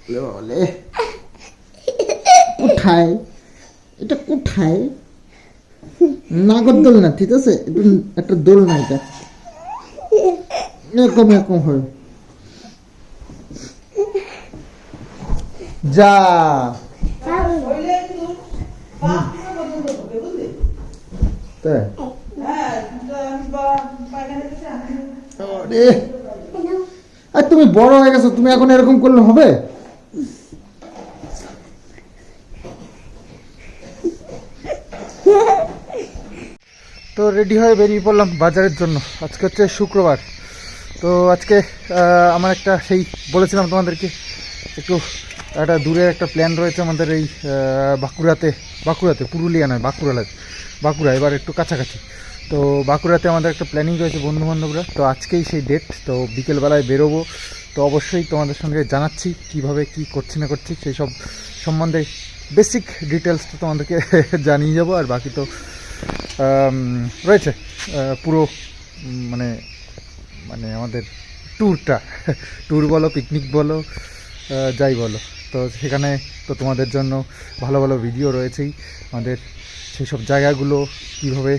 বলে কোথায় এটা, কোথায়? নাগরদোল না, ঠিক আছে, একটা দোল না, এটা এরকম এরকম হয়। যা আর তুমি বড় হয়ে গেছো, তুমি এখন এরকম করলে হবে? তো রেডি হয়ে বেরিয়ে পড়লাম বাজারের জন্য। আজকে হচ্ছে শুক্রবার। তো আজকে আমার একটা সেই বলেছিলাম তোমাদেরকে একটু একটা দূরের একটা প্ল্যান রয়েছে আমাদের এই বাঁকুড়াতে পুরুলিয়া নয়, বাঁকুড়া এবার একটু কাছাকাছি। তো বাঁকুড়াতে আমাদের একটা প্ল্যানিং রয়েছে বন্ধুবান্ধবরা। তো আজকেই সেই ডেট। তো বিকেলবেলায় বেরোবো। তো অবশ্যই তোমাদের সঙ্গে জানাচ্ছি কিভাবে কি করছি না করছি, সেই সব সম্বন্ধে বেসিক ডিটেলস তো তোমাদেরকে জানিয়ে যাবো। আর বাকি তো রয়েছে পুরো মানে মানে আমাদের ট্যুর বলো, পিকনিক বলো, যাই বলো, তো সেখানে তো তোমাদের জন্য ভালো ভালো ভিডিও রয়েছেই। আমাদের সেই সব জায়গাগুলো কীভাবে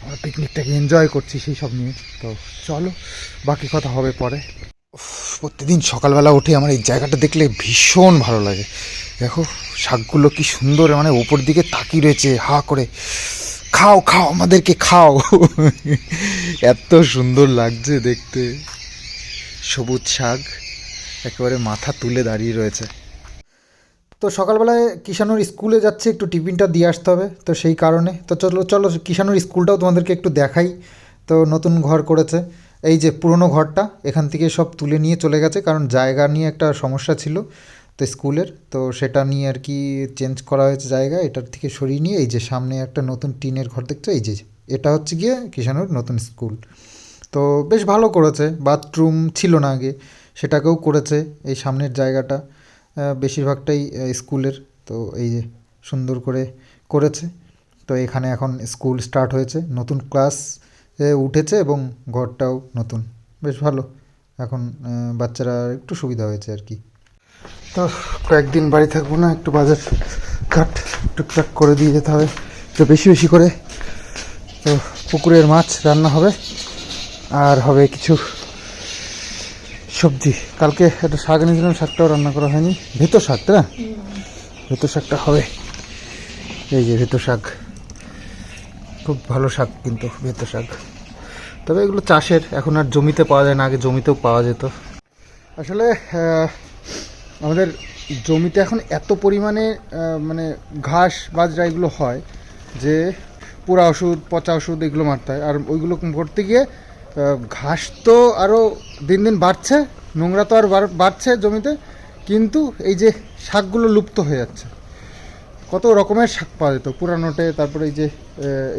আমরা পিকনিকটাকে এনজয় করছি সেই সব নিয়ে। তো চলো, বাকি কথা হবে পরে। প্রতিদিন সকালবেলা উঠে আমার এই জায়গাটা দেখলে ভীষণ ভালো লাগে। দেখো শাকগুলো কি সুন্দর, মানে ওপর দিকে তাকিয়ে রয়েছে হা করে। খাও খাও, আমাদেরকে খাও। এত সুন্দর লাগছে দেখতে। সবুজ শাক একেবারে মাথা তুলে দাঁড়িয়ে রয়েছে। তো সকালবেলায় কিষানুর স্কুলে যাচ্ছে, একটু টিফিনটা দিয়ে আসতে হবে। তো সেই কারণে তো চলো চলো কিষানুর স্কুলটাও তোমাদেরকে একটু দেখাই। তো নতুন ঘর করেছে, এই যে পুরনো ঘরটা এখান থেকে সব তুলে নিয়ে চলে গেছে, কারণ জায়গা নিয়ে একটা সমস্যা ছিল তো স্কুলের। তো সেটা নিয়ে আর কি চেঞ্জ করা হয়েছে জায়গা, এটার থেকে সরিয়ে নিয়ে এই যে সামনে একটা নতুন টিনের ঘর দেখছো, এই যে এটা হচ্ছে গিয়ে কিষানুর নতুন স্কুল। তো বেশ ভালো করেছে, বাথরুম ছিল না আগে, সেটাকেও করেছে। এই সামনের জায়গাটা বেশিরভাগটাই স্কুলের। তো এই যে সুন্দর করে করেছে। তো এখানে এখন স্কুল স্টার্ট হয়েছে, নতুন ক্লাস উঠেছে এবং ঘরটাও নতুন, বেশ ভালো। এখন বাচ্চারা একটু সুবিধা হয়েছে আর কি। তো কয়েকদিন বাড়ি থাকবো না, একটু বাজার ঘাট টুকটাক করে দিয়ে যেতে হবে, একটু বেশি বেশি করে। তো পুকুরের মাছ রান্না হবে, আর হবে কিছু সবজি। কালকে একটা শাক এনেছিলাম, শাকটাও রান্না করা হয়নি। ভেতো শাক, তাই না? ভেতো শাকটা হবে। এই যে ভেতো শাক, খুব ভালো শাক কিন্তু ভেতো শাক। তবে এগুলো চাষের, এখন আর জমিতে পাওয়া যায় না, আগে জমিতেও পাওয়া যেত। আসলে আমাদের জমিতে এখন এত পরিমাণে মানে ঘাস বাজরা এগুলো হয় যে পোড়া ওষুধ, পচা ওষুধ এগুলো মারতে হয়। আর ওইগুলো করতে গিয়ে ঘাস তো আরও দিন দিন বাড়ছে, নোংরা তো আর বাড়ছে জমিতে, কিন্তু এই যে শাকগুলো লুপ্ত হয়ে যাচ্ছে। কত রকমের শাক পাওয়া যেত পুরানোটে। তারপরে এই যে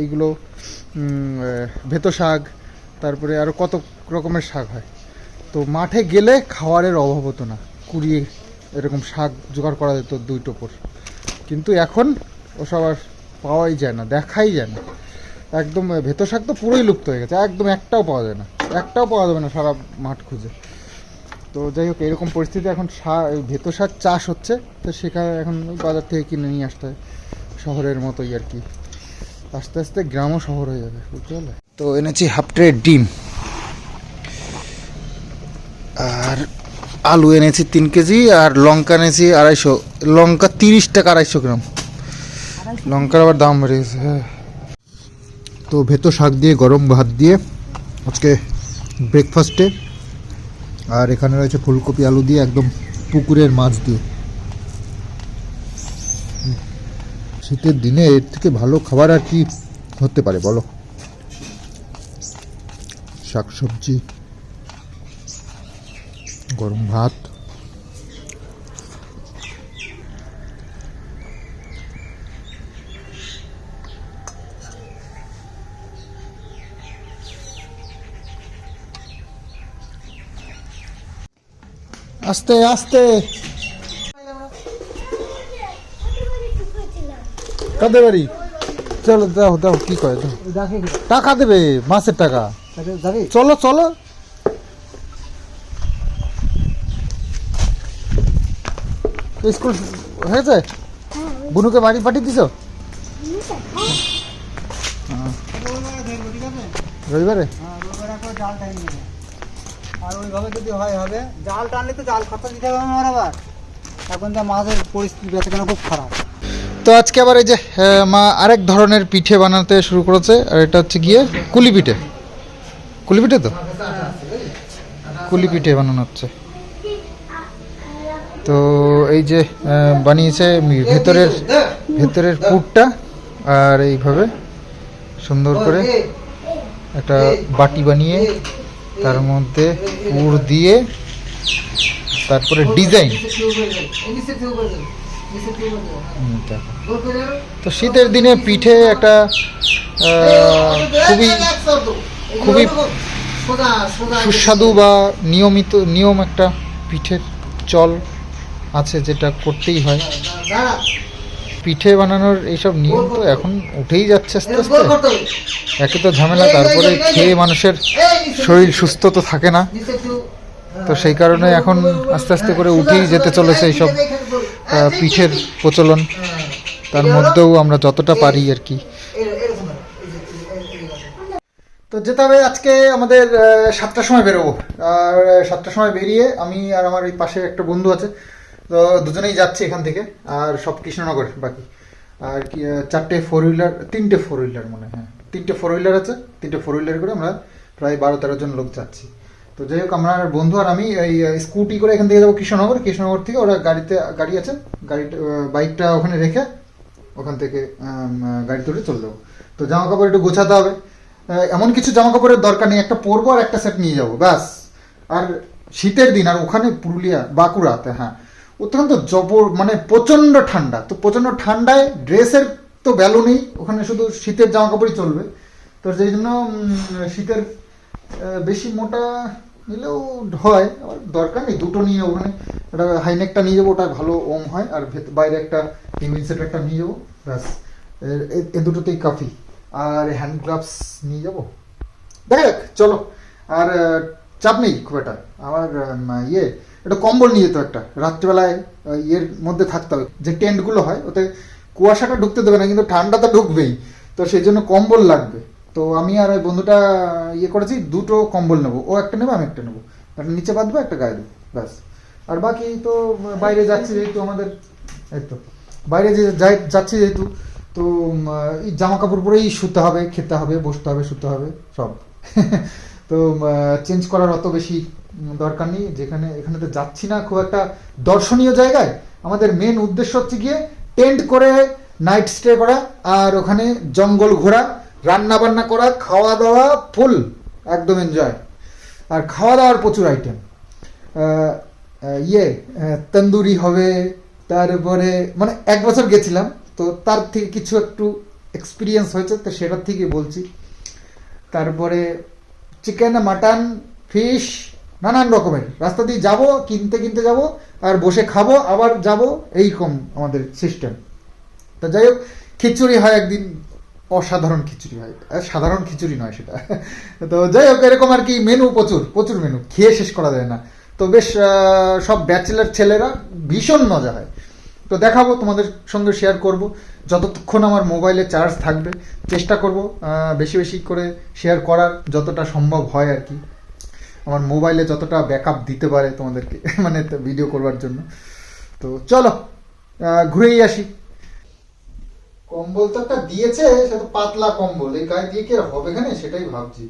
এইগুলো ভেতো শাক, তারপরে আরও কত রকমের শাক হয়। তো মাঠে গেলে খাওয়ারের অভাব হতো না, কুড়িয়ে এরকম শাক জোগাড় করা যেত 2 টোপর। কিন্তু এখন ওসব আর পাওয়াই যায় না, দেখাই যায় না। একদম ভেতো শাক তো পুরোই লুপ্ত হয়ে গেছে, একদম একটাও পাওয়া যায় না, একটাও পাওয়া যাবে না সারা মাঠ খুঁজে। তো যাই হোক, এরকম পরিস্থিতি এখন ভেতো শাক চাষ হচ্ছে। তো সেখানে এখন বাজার থেকে কিনে নিয়ে আসতে হয়, শহরের মতোই আর কি। আস্তে আস্তে গ্রামও শহর হয়ে যাবে, বুঝতে পারলে? তো এনেছি হাফ ট্রে ডিম, আর আলু এনেছি 3 কেজি, আর লঙ্কা এনেছি 250। লঙ্কা 30 টাকা 250 গ্রাম। লঙ্কার আবার দাম বেড়ে গেছে। হ্যাঁ, তো ভেতো শাক দিয়ে গরম ভাত দিয়ে আজকে ব্রেকফাস্টে। আর এখানে রয়েছে ফুলকপি আলু দিয়ে, একদম পুকুরের মাছ দিয়ে। শীতের দিনে এর থেকে ভালো খাবার আর কি হতে পারে বলো? শাকসবজি, গরম ভাত। আস্তে আস্তে। কাদের বাড়ি? চলো দাও দাও, কি করে দাও, টাকা দেবে, মাসের টাকা। চলো চলো। তো স্কুল হয়েছে? বুনুকে বাড়ি পাঠিয়ে দিছো? রবিবারে? জাল টাইনি আর ওইভাবে যদি হয় হবে, জাল টানলে তো জাল খরচা দিতে হবে আমার আবার। এখন যা মাছের পরিস্থিতি বেচাকেনা খুব খারাপ। তো আজকে আবার এই যে মা আরেক ধরনের পিঠে বানাতে শুরু করেছে, আর এটা হচ্ছে গিয়ে কুলি পিঠে। কুলি পিঠে তো কুলি পিঠে বানানো হচ্ছে। তো এই যে বানিয়েছে ভেতরের পুরটা, আর এইভাবে সুন্দর করে একটা বাটি বানিয়ে তার মধ্যে পুর দিয়ে তারপরে ডিজাইন। তো শীতের দিনে পিঠে একটা খুবই খুবই সুস্বাদু বা নিয়ম একটা পিঠের চল আছে, যেটা করতেই হয়। পিঠে বানানোর এইসব নিয়ম তো এখন উঠেই যাচ্ছে আস্তে আস্তে। একে তো ঝামেলা, তারপরে খেয়ে মানুষের শরীর সুস্থ তো থাকে না। তো সেই কারণে এখন আস্তে আস্তে করে উঠেই যেতে চলেছে এইসব পিঠের প্রচলন। তার মধ্যেও আমরা যতটা পারি আর কি। তো যেতে হবে আজকে আমাদের 7টার সময় বেরোবো। আর 7টার সময় বেরিয়ে আমি আর আমার এই পাশে একটা বন্ধু আছে, তো দুজনেই যাচ্ছি এখান থেকে। আর সব কৃষ্ণনগর বাকি। আর কি 4টে ফোর হুইলার মনে হয়, 3টে ফোর হুইলার আছে। 3টে ফোর হুইলার করে আমরা প্রায় 12-13 জন লোক যাচ্ছি। তো যাই হোক, আমার বন্ধু আর আমি এই স্কুটি করে এখান থেকে যাবো কৃষ্ণনগর থেকে। ওরা গাড়ি আছে, বাইকটা ওখানে রেখে ওখান থেকে গাড়ি তুলে চলে যাবো। তো জামা কাপড় একটু গোছাতে হবে। এমন কিছু জামা কাপড়ের দরকার নেই, একটা পরবো আর একটা সেট নিয়ে যাবো ব্যাস। আর শীতের দিন, আর ওখানে পুরুলিয়া বাঁকুড়াতে, হ্যাঁ, অত্যন্ত মানে প্রচণ্ড ঠান্ডা। তো প্রচণ্ড ঠান্ডায় ড্রেসের তো ভ্যালু নেই, ওখানে শুধু শীতের জামা কাপড়ই চলবে। তো সেই জন্য শীতের বেশি মোটা নিলেও হয়, আর দরকার নেই। দুটো নিয়ে ওখানে একটা হাইনেকটা নিয়ে যাবো, ওটা ভালো ওম হয়। আর বাইরে একটা টিউইন সেট একটা নিয়ে যাবো ব্যাস। এ দুটোতেই কাফি। আর হ্যান্ড গ্লাভস নিয়ে যাবো। দেখ চলো, আর চাপ নেই খুব একটা। আমার একটা কম্বল নিয়ে যেত একটা, রাত্রিবেলায় ইয়ের মধ্যে থাকতে হবে। যে টেন্টগুলো হয় ওতে কুয়াশাটা ঢুকতে দেবে না, কিন্তু ঠান্ডাটা ঢুকবেই। তো সেই জন্য কম্বল লাগবে। তো আমি আর ওই বন্ধুটা করেছি, দুটো কম্বল নেবো। ও একটা নেবে, আমি একটা নেবো। একটা নিচে বাঁধবো, একটা গায়ে দেবো ব্যাস। আর বাকি তো বাইরে যাচ্ছি যেহেতু, আমাদের এই তো বাইরে যাচ্ছি যেহেতু, তো এই জামা কাপড় পরেই শুতে হবে, খেতে হবে, বসতে হবে, শুতে হবে সব। তো চেঞ্জ করার অত বেশি দরকার নেই। এখানে তো যাচ্ছি না খুব একটা দর্শনীয় জায়গায়। আমাদের মেন উদ্দেশ্য হচ্ছে গিয়ে টেন্ট করে নাইট স্টে করা, আর ওখানে জঙ্গল ঘোরা, রান্না বান্না করা, খাওয়া দাওয়া ফুল একদম এনজয়। আর খাওয়া দাওয়ার প্রচুর আইটেম, তন্দুরি হবে। তারপরে মানে 1 বছর গেছিলাম, তো তার থেকে কিছু একটু এক্সপিরিয়েন্স হয়েছে, তো সেটার থেকে বলছি। তারপরে চিকেন, মাটন, ফিশ, নানান রকমের। রাস্তা দিয়ে যাবো, কিনতে যাবো, আর বসে খাবো, আবার যাবো, এইরকম আমাদের সিস্টেম। তো যাই হোক, খিচুড়ি হয় একদিন, অসাধারণ খিচুড়ি হয়। সাধারণ খিচুড়ি নয় সেটা। তো যাই হোক, এরকম আর কি মেনু, প্রচুর মেনু, খেয়ে শেষ করা যায় না। তো বেশ সব ব্যাচেলার ছেলেরা, ভীষণ মজা হয়। তো দেখাবো, তোমাদের সঙ্গে শেয়ার করব যতক্ষণ আমার মোবাইলে চার্জ থাকবে। চেষ্টা করব বেশি বেশি করে শেয়ার করার, যতটা সম্ভব হয় আর কি। আমার মোবাইলে যতটা ব্যাকআপ দিতে পারে তোমাদেরকে, মানে ভিডিও করবার জন্য। তো চলো ঘুরেই আসি। কম্বল তো একটা দিয়েছে, সেটা পাতলা কম্বল, এই গায়ে দিয়ে কি হবে এখানে, সেটাই ভাবছি।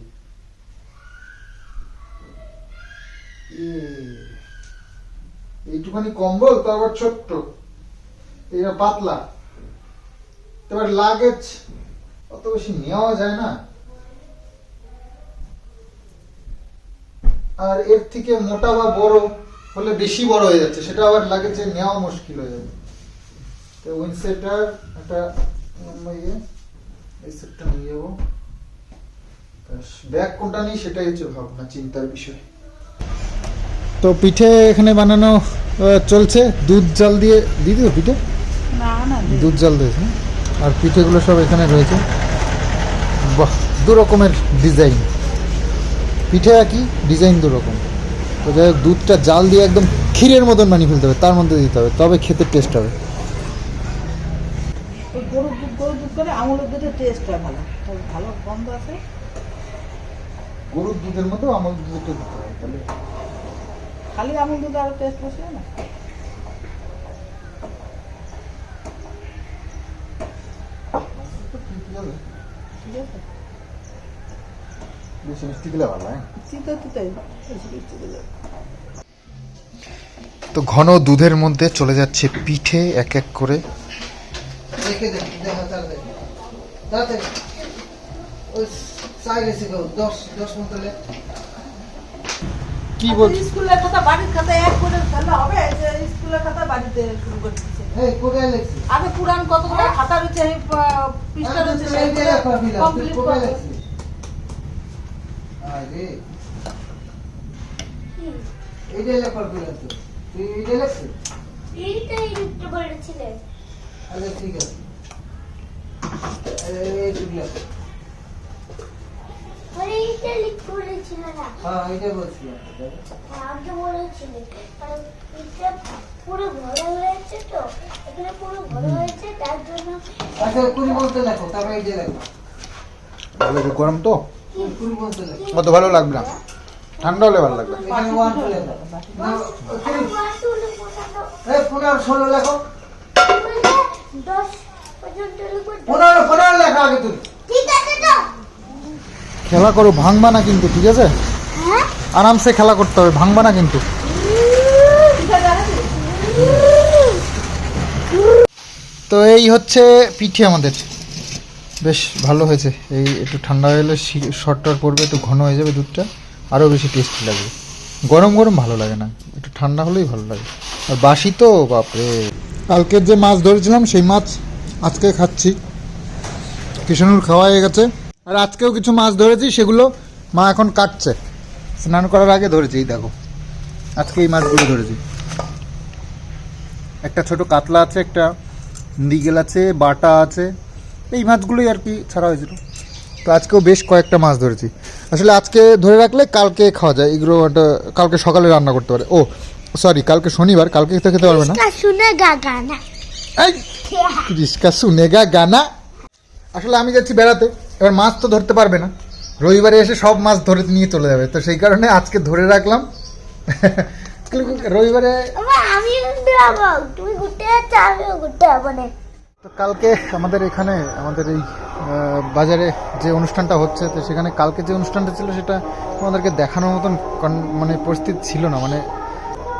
এইটুখানি কম্বল, তো আবার ছোট্ট, এটা পাতলা। এবার লাগেজ অত বেশি নেওয়া যায় না, আর এর থেকে মোটা বা বড় হলে বেশি বড় হয়ে যাচ্ছে, সেটা আবার লাগেজে নেওয়া মুশকিল হয়ে যাবে। তো উইন্ডসেটার একটা এই সেটটা নিয়ে যাবো। ব্যাগ কোনটা নেই সেটাই হচ্ছে ভাবনা, চিন্তার বিষয়। তো পিঠে এখানে বানানো চলছে, দুধ জাল দিয়ে দিদি পিঠে, দুধ জাল দিয়েছে। আর পিঠেগুলো সব এখানে রয়েছে। বাহ, 2 রকমের ডিজাইন, পিঠে একই ডিজাইন 2 রকম। তো যাই হোক, দুধটা জাল দিয়ে একদম ক্ষীরের মতন বানিয়ে ফেলতে হবে, তার মধ্যে দিতে হবে, তবে খেতে টেস্ট হবে। ওই গরুর দুধ করে আমুলের দুধের টেস্টটা ভালো, ওই ভালো গন্ধ আছে। গরুর দুধের মতো আমল দুধটা দিতে হবে, তাহলে খালি আমুল দুধে আরো টেস্ট বসে না। ঠিক আছে, বেশি মিষ্টি দিলে ভালো, হ্যাঁ। চিতো চিতাই বেশি মিষ্টি দিলে। তো ঘন দুধের মধ্যে চলে যাচ্ছে পিঠে এক এক করে। রেখে দেন, দেখা তাড়াতাড়ি তাড়াতাড়ি ওই সাইড এসে গো 10 মিনিট হলে কি বল, স্কুলের খাতা বাড়ির খাতা এক করে ফেললে হবে যে স্কুলের খাতা বাড়িতে শুরু করে দিচ্ছে। এই কোথায় লেখছি আগে পুরান কতগুলো খাতা রয়েছে, এই পৃষ্ঠা রয়েছে, এইটা লেখা দিলাম কমপ্লিট কোথায় করে। লেখছি আরে এইটা লেখা দিলাম তো তুই এইটা লেখছিস এইটাই লিখতে বলেছিলেন। আচ্ছা ঠিক আছে এই তুই মানে এইটা লিখতে বলেছিলেন না? হ্যাঁ এইটা বলছিলাম আগে বলেছিলেন। কারণ এটা পুরো ভরা হয়েছে তো, এখানে পুরো ভরা হয়েছে তার জন্য। আচ্ছা কুড়ি বলতে লেখো, তারপরে এইটা লেখো গরম তো কুড়ি বলতে লেখো, অত ভালো লাগবে না, ঠান্ডা হলে ভালো লাগবে। এখানে 1 চলে লেখো না আর ওয়াসুলে পর্যন্ত এই 15 16 লেখো 10 পর্যন্ত লিখবো। 15 লেখা আগে তুই ঠিক আছে তো? খেলা করো, ভাঙবা না কিন্তু, ঠিক আছে? হ্যাঁ, আরামসে খেলা করতে হবে, ভাঙবা না কিন্তু। তো এই হচ্ছে পিঠে আমাদের, বেশ ভালো হয়েছে। এই একটু ঠান্ডা হয়ে গেলে শর্টটার পড়বে, একটু ঘন হয়ে যাবে দুধটা, আরও বেশি টেস্টি লাগবে। গরম গরম ভালো লাগে না, একটু ঠান্ডা হলেই ভালো লাগে। আর বাসি তো বাপরে, কালকের যে মাছ ধরেছিলাম সেই মাছ আজকে খাচ্ছি। কিষানুর খাওয়া হয়ে গেছে, আর আজকেও কিছু মাছ ধরেছি, সেগুলো মা এখন কাটছে। স্নান করার আগে ধরেছি, এই দেখো আজকে এই মাছগুলো ধরেছি। একটা ছোট কাতলা আছে, একটা মৃগেল আছে, বাটা আছে, এই মাছগুলোই আর কি ছাড়া হয়েছিল। তো আজকেও বেশ কয়েকটা মাছ ধরেছি। আসলে আজকে ধরে রাখলে কালকে খাওয়া যায়, এগুলো কালকে সকালে রান্না করতে পারে। ও সরি, কালকে শনিবার, কালকে তো খেতে পারবে না। শুনে গানা এই রিস্কা শুনেগা গানা। আসলে আমি যাচ্ছি বেড়াতে, এবার মাছ তো ধরতে পারবে না, রবিবারে এসে সব মাছ ধরে নিয়ে চলে যাবে, তো সেই কারণে আজকে ধরে রাখলাম। রবিবারে আমি যাবো, তুমি ঘুরতে যাচ্ছ, আমিও ঘুরতে যাবো না। তো কালকে আমাদের এখানে আমাদের এই বাজারে যে অনুষ্ঠানটা হচ্ছে, তো সেখানে কালকে যে অনুষ্ঠানটা ছিল সেটা আমাদেরকে দেখানোর মতন মানে পরিস্থিতি ছিল না, মানে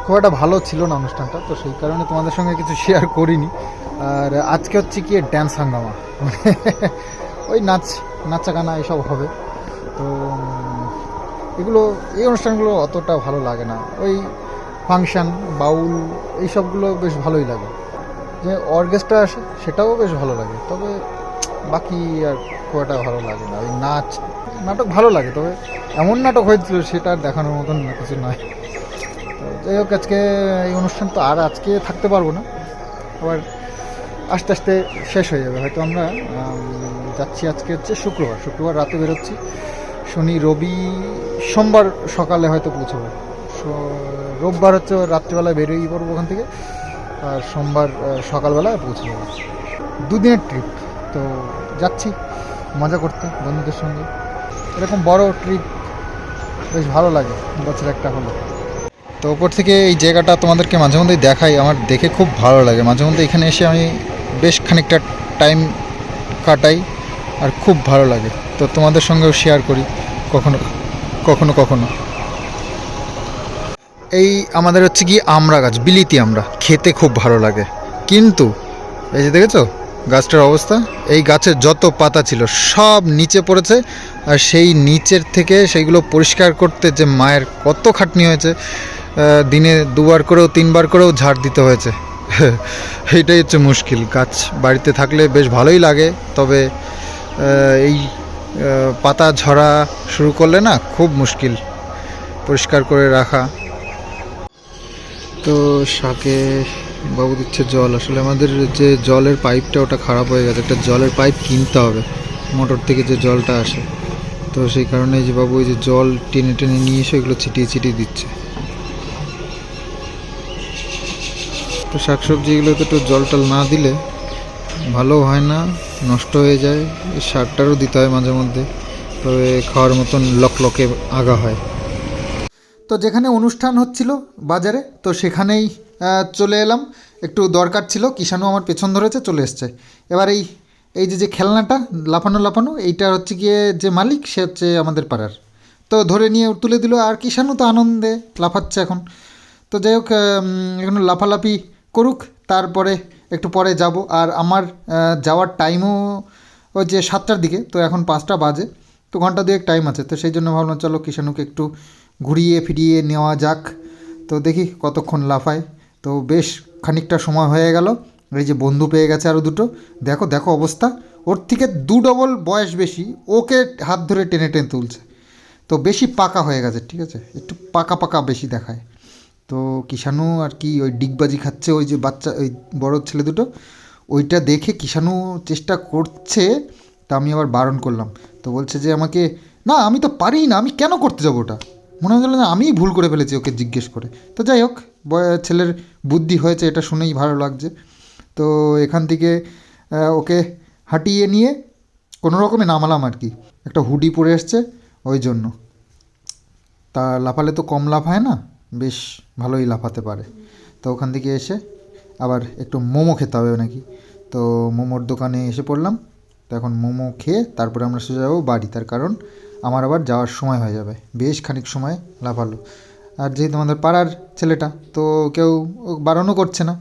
খুব একটা ভালো ছিল না অনুষ্ঠানটা, তো সেই কারণে তোমাদের সঙ্গে কিছু শেয়ার করিনি। আর আজকে হচ্ছে কি ড্যান্স হাঙ্গামা, মানে ওই নাচা গানা এসব হবে। তো এই অনুষ্ঠানগুলো অতটা ভালো লাগে না, ওই ফাংশান বাউল এইসবগুলো বেশ ভালোই লাগে। যে অর্কেস্ট্রা আসে সেটাও বেশ ভালো লাগে, তবে বাকি আর খুব একটা ভালো লাগে না। ওই নাটক ভালো লাগে, তবে এমন নাটক হয়েছিল সেটা আর দেখানোর মতন কিছু নয়। তো যাই হোক, আজকে এই অনুষ্ঠান তো আর আজকে থাকতে পারবো না, আবার আস্তে আস্তে শেষ হয়ে যাবে হয়তো। আমরা যাচ্ছি, আজকে হচ্ছে শুক্রবার রাতে বেরোচ্ছি, শনি রবি সোমবার সকালে হয়তো পৌঁছবো। রোববার হচ্ছে রাত্রিবেলায় বেরিয়ে পড়বো ওখান থেকে, আর সোমবার সকালবেলায় পৌঁছে যাবো। 2 দিনের ট্রিপ, তো যাচ্ছি মজা করতে বন্ধুদের সঙ্গে। এরকম বড় ট্রিপ বেশ ভালো লাগে, বছর একটা হলো। তো ওপর থেকে এই জায়গাটা তোমাদেরকে মাঝে মধ্যেই দেখাই, আমার দেখে খুব ভালো লাগে। মাঝে মধ্যে এখানে এসে আমি বেশ খানিকটা টাইম কাটাই, আর খুব ভালো লাগে। তো তোমাদের সঙ্গেও শেয়ার করি কখনো। এই আমাদের হচ্ছে কি আমড়া গাছ, বিলিতি আমড়া, খেতে খুব ভালো লাগে। কিন্তু এই যে দেখেছো গাছটার অবস্থা, এই গাছের যত পাতা ছিল সব নিচে পড়েছে, আর সেই নিচের থেকে সেইগুলো পরিষ্কার করতে যে মায়ের কত খাটনি হয়েছে, দিনে 2 বার করেও 3 বার করেও ঝাড় দিতে হয়েছে। এইটাই হচ্ছে মুশকিল। গাছ বাড়িতে থাকলে বেশ ভালোই লাগে, তবে এই পাতা ঝরা শুরু করলে না খুব মুশকিল পরিষ্কার করে রাখা। তো শাকে বাবু দিচ্ছে জল। আসলে আমাদের যে জলের পাইপটা ওটা খারাপ হয়ে গেছে, একটা জলের পাইপ কিনতে হবে, মোটর থেকে যে জলটা আসে। তো সেই কারণে যে বাবু ওই যে জল টেনে নিয়ে এসে এগুলো ছিটিয়ে দিচ্ছে। তো শাকসবজিগুলোতে একটু জল টল না দিলে ভালো হয় না, নষ্ট হয়ে যায়। সারটারও দিতে হয় মাঝে মধ্যে, তবে খাওয়ার মতন লকলকে আগা হয়। তো যেখানে অনুষ্ঠান হচ্ছিল বাজারে, তো সেখানেই চলে এলাম। একটু দরকার ছিল, কিষাণু আমার পেছন ধরেছে, চলে এসছে। এবার এই যে খেলনাটা লাফানো এইটা হচ্ছে গিয়ে যে মালিক, সে হচ্ছে আমাদের পাড়ার। তো ধরে নিয়ে তুলে দিল, আর কিষাণু তো আনন্দে লাফাচ্ছে এখন। তো যাই হোক, এখন লাফালাফি করুক, তারপরে একটু পরে যাব। আর আমার যাওয়ার টাইমও ওই যে 7টার দিকে, তো এখন 5টা বাজে, তো ঘন্টা দুয়েক টাইম আছে। তো সেই জন্য ভাবলাম চলো কিষাণুকে একটু ঘুরিয়ে ফিরিয়ে নেওয়া যাক। তো দেখি কতক্ষণ লাফায়। তো বেশ খানিকটা সময় হয়ে গেল। এই যে বন্ধু পেয়ে গেছে আরও দুটো। দেখো অবস্থা, ওর থেকে 2 ডবল বয়স বেশি, ওকে হাত ধরে টেনে টেনে তুলছে। তো বেশি পাকা হয়ে গেছে, ঠিক আছে, একটু পাকা বেশি দেখায়। তো কিষাণু আর কি ওই ডিগবাজি খাচ্ছে, ওই যে বাচ্চা ওই বড় ছেলে দুটো, ওইটা দেখে কিষাণু চেষ্টা করছে। তা আমি আবার বারণ করলাম। তো বলছে যে আমাকে, না আমি তো পারি না, আমি কেন করতে যাবো ওটা। মনে হচ্ছিল না আমিই ভুল করে ফেলেছি ওকে জিজ্ঞেস করে। তো যাই হোক, ছেলের বুদ্ধি হয়েছে, এটা শুনেই ভালো লাগছে। তো এখান থেকে ওকে হাঁটিয়ে নিয়ে কোনো রকমে নামালাম আর কি। একটা হুডি পরে এসছে ওই জন্য। তা লাফালে তো কম লাফায় না, বেশ ভালোই লাফাতে পারে। তো ওখান থেকে এসে আবার একটু মোমো খেতে হবে নাকি, তো মোমোর দোকানে এসে পড়লাম। তো এখন মোমো খেয়ে তারপরে আমরা সোজা যাবো বাড়ি, তার কারণ আমার আবার যাওয়ার সময় হয়ে যাবে। বেশ খানিক সময় লাফালো, আর যেহেতু আমাদের পাড়ার ছেলেটা, তো কেউ বারণও করছে না।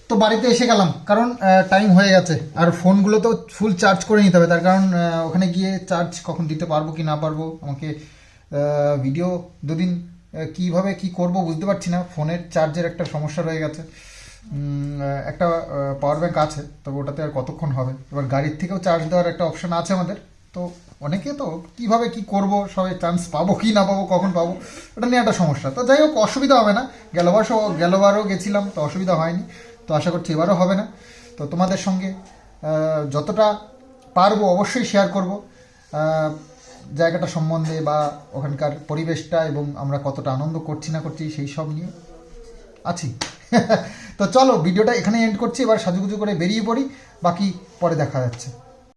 তো বাড়িতে এসে গেলাম, কারণ টাইম হয়ে গেছে। আর ফোনগুলো তো ফুল চার্জ করে নিতে হবে, তার কারণ ওখানে গিয়ে চার্জ কখন দিতে পারবো কি না পারবো, আমাকে ভিডিও দুদিন কীভাবে কি করব বুঝতে পারছি না। ফোনের চার্জের একটা সমস্যা রয়ে গেছে। একটা পাওয়ার ব্যাঙ্ক আছে, তবে ওটাতে আর কতক্ষণ হবে। এবার গাড়ির থেকেও চার্জ দেওয়ার একটা অপশান আছে আমাদের। তো অনেকে তো কীভাবে কি করব, সবাই চান্স পাবো কি না পাবো, কখন পাবো, ওটা নিয়ে একটা সমস্যা। তো যাই হোক, অসুবিধা হবে না। গেলবারও গেছিলাম, তো অসুবিধা হয়নি। তো আশা করছি এবারও হবে না। তো তোমাদের সঙ্গে যতটা পারবো অবশ্যই শেয়ার করব জায়গাটা সম্বন্ধে, বা ওখানকার পরিবেশটা, এবং আমরা কতটা আনন্দ করছি না করছি সেই সব নিয়ে আছি। তো চলো ভিডিওটা এখানে এন্ড করছি, এবার সাজুগুজু করে বেরিয়ে পড়ি, বাকি পরে দেখা যাচ্ছে।